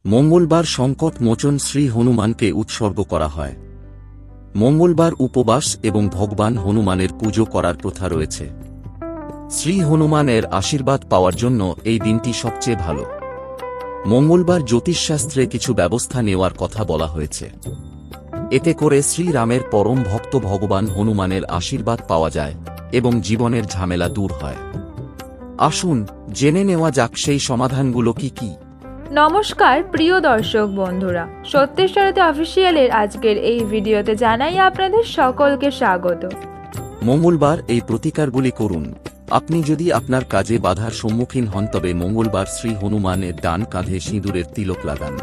মঙ্গলবার সংকট মোচন শ্রী হনুমানকে উৎসর্গ করা হয়। মঙ্গলবার উপবাস এবং ভগবান হনুমানের পুজো করার প্রথা রয়েছে। শ্রী হনুমানের আশীর্বাদ পাওয়ার জন্য এই দিনটি সবচেয়ে ভালো। মঙ্গলবার জ্যোতিষশাস্ত্রে কিছু ব্যবস্থা নেওয়ার কথা বলা হয়েছে। এতে করে শ্রীরামের পরম ভক্ত ভগবান হনুমানের আশীর্বাদ পাওয়া যায় এবং জীবনের ঝামেলা দূর হয়। আসুন জেনে নেওয়া যাক সেই সমাধানগুলো কি কি। নমস্কার প্রিয় দর্শক বন্ধুরা, সত্যের সারথি অফিসিয়ালের আজকের এই ভিডিওতে জানাই আপনাদের সকলকে স্বাগত। মঙ্গলবার এই প্রতিকারগুলি করুন। আপনি যদি আপনার কাজে বাধার সম্মুখীন হন তবে মঙ্গলবার শ্রী হনুমানের ডান কাঁধে সিঁদুরের তিলক লাগান।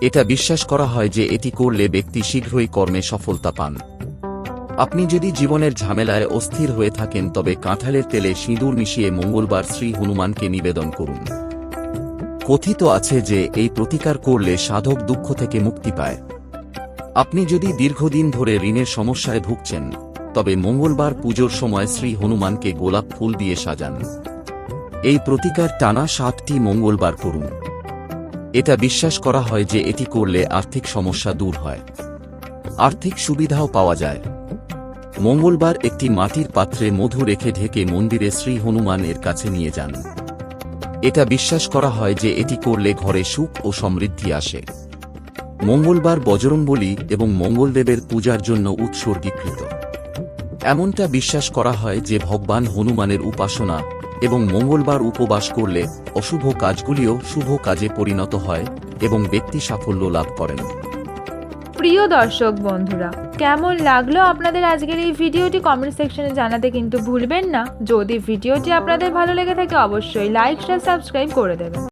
এটা বিশ্বাস করা হয় যে এটি করলে ব্যক্তি শীঘ্রই কর্মে সফলতা পান। আপনি যদি জীবনের ঝামেলায় অস্থির হয়ে থাকেন তবে কাঁঠালের তেলে সিঁদুর মিশিয়ে মঙ্গলবার শ্রী হনুমানকে নিবেদন করুন। কথিত আছে যে এই প্রতিকার করলে সাধক দুঃখ থেকে মুক্তি পায়। আপনি যদি দীর্ঘদিন ধরে ঋণের সমস্যায় ভুগছেন তবে মঙ্গলবার পুজোর সময় শ্রী হনুমানকে গোলাপ ফুল দিয়ে সাজান। এই প্রতিকার টানা 7টি মঙ্গলবার করুন। এটা বিশ্বাস করা হয় যে এটি করলে আর্থিক সমস্যা দূর হয়, আর্থিক সুবিধাও পাওয়া যায়। মঙ্গলবার একটি মাটির পাত্রে মধু রেখে ঢেকে মন্দিরে শ্রী হনুমানের কাছে নিয়ে যান। এটা বিশ্বাস করা হয় যে এটি করলে ঘরে সুখ ও সমৃদ্ধি আসে। মঙ্গলবার বজরংবলী এবং মঙ্গলদেবের পূজার জন্য উৎসর্গীকৃত। এমনটা বিশ্বাস করা হয় যে ভগবান হনুমানের উপাসনা এবং মঙ্গলবার উপবাস করলে অশুভ কাজগুলিও শুভ কাজে পরিণত হয় এবং ব্যক্তি সাফল্য লাভ করেন। প্রিয় দর্শক বন্ধুরা, কেমন লাগলো আপনাদের আজকের এই ভিডিওটি কমেন্ট সেকশনে জানাতে কিন্তু ভুলবেন না। যদি ভিডিওটি আপনাদের ভালো লেগে থাকে অবশ্যই লাইক শেয়ার সাবস্ক্রাইব করে দেবেন।